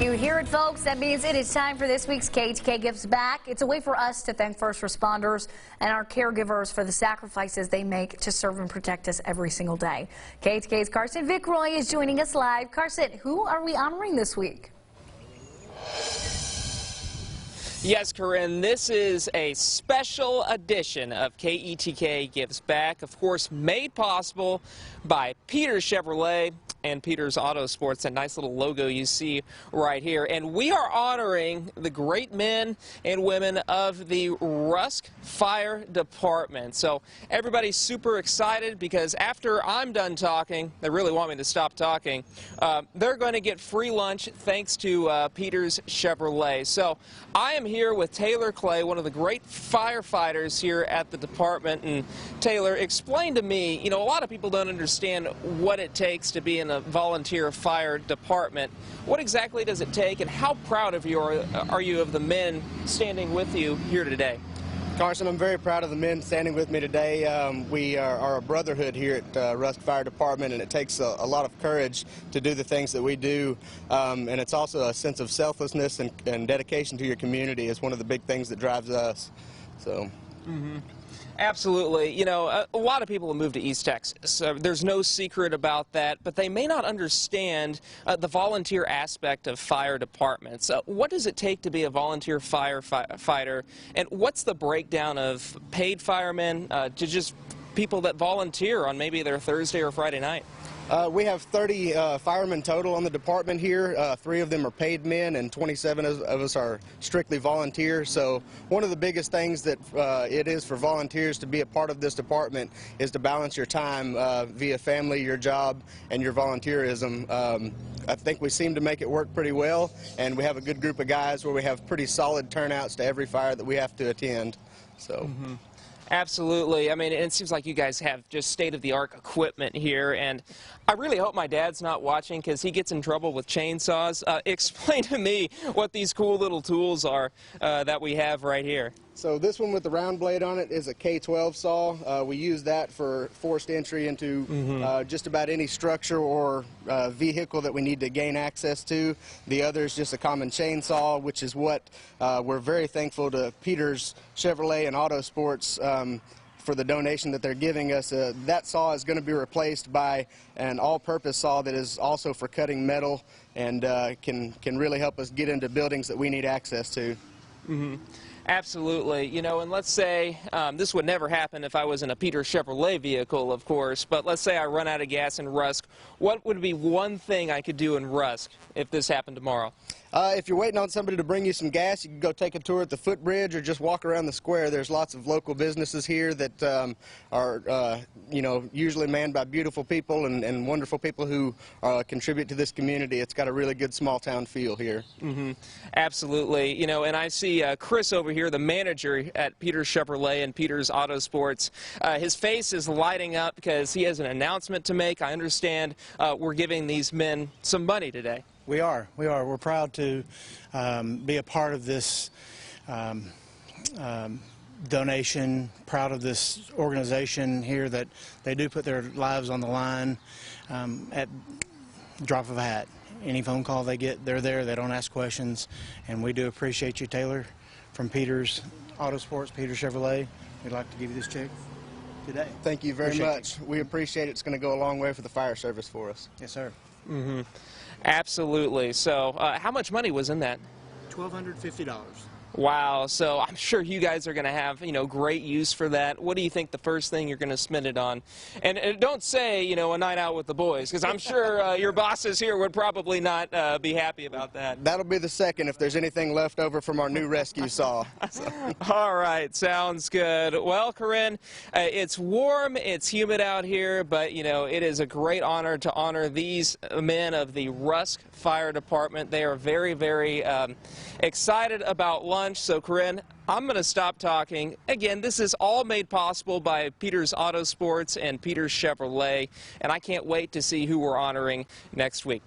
You hear it, folks. That means it is time for this week's KETK Gives Back. It's a way for us to thank first responders and our caregivers for the sacrifices they make to serve and protect us every single day. KETK's Carson Vickroy is joining us live. Carson, who are we honoring this week? Yes, Corinne, this is a special edition of KETK Gives Back, of course, made possible by Peters Chevrolet and Peters Auto Sports, that nice little logo you see right here. And we are honoring the great men and women of the Rusk Fire Department. So everybody's super excited because after I'm done talking, they really want me to stop talking, they're going to get free lunch thanks to Peters Chevrolet. So I am here with Taylor Clay, one of the great firefighters here at the department. And Taylor, explain to me, you know, a lot of people don't understand what it takes to be in a volunteer fire department. What exactly does it take, and how proud of you are you of the men standing with you here today? Carson, I'm very proud of the men standing with me today. We are a brotherhood here at Rusk Fire Department, and it takes a lot of courage to do the things that we do. And it's also a sense of selflessness and dedication to your community is one of the big things that drives us. So. Absolutely. You know, a lot of people have moved to East Texas. So there's no secret about that, but they may not understand the volunteer aspect of fire departments. What does it take to be a volunteer firefighter, and what's the breakdown of paid firemen to just people that volunteer on maybe their Thursday or Friday night? We have 30 firemen total on the department here. 3 of them are paid men, and 27 of us are strictly volunteers. So one of the biggest things that it is for volunteers to be a part of this department is to balance your time via family, your job, and your volunteerism. I think we seem to make it work pretty well, and we have a good group of guys where we have pretty solid turnouts to every fire that we have to attend. So. Absolutely. I mean, it seems like you guys have just state-of-the-art equipment here, and I really hope my dad's not watching because he gets in trouble with chainsaws. Explain to me what these cool little tools are that we have right here. So this one with the round blade on it is a K12 saw. We use that for forced entry into just about any structure or vehicle that we need to gain access to. The other is just a common chainsaw, which is what we're very thankful to Peters Chevrolet and Auto Sports for the donation that they're giving us. That saw is going to be replaced by an all-purpose saw that is also for cutting metal and can really help us get into buildings that we need access to. Absolutely. You know, and let's say this would never happen if I was in a Peters Chevrolet vehicle, of course, but let's say I run out of gas in Rusk. What would be one thing I could do in Rusk if this happened tomorrow? If you're waiting on somebody to bring you some gas, you can go take a tour at the footbridge or just walk around the square. There's lots of local businesses here that are, you know, usually manned by beautiful people and wonderful people who contribute to this community. It's got a really good small town feel here. Absolutely. You know, and I see Chris over here, the manager at Peters Chevrolet and Peters Auto Sports. His face is lighting up because he has an announcement to make. I understand we're giving these men some money today. We are. We're proud to be a part of this donation, proud of this organization here that they do put their lives on the line at the drop of a hat. Any phone call they get, they're there. They don't ask questions. And we do appreciate you, Taylor, from Peters Auto Sports, Peters Chevrolet. We'd like to give you this check today. Thank you very much. We appreciate it. It's going to go a long way for the fire service for us. Yes, sir. Absolutely. So how much money was in that? $1,250. Wow. So I'm sure you guys are going to have, you know, great use for that. What do you think the first thing you're going to spend it on? And don't say, you know, a night out with the boys, because I'm sure your bosses here would probably not be happy about that. That'll be the second if there's anything left over from our new rescue saw. So. All right. Sounds good. Well, Corinne, it's warm, it's humid out here, but, you know, it is a great honor to honor these men of the Rusk Fire Department. They are very, very excited about lunch. So, Corinne, I'm going to stop talking. Again, this is all made possible by Peters Auto Sports and Peters Chevrolet, and I can't wait to see who we're honoring next week.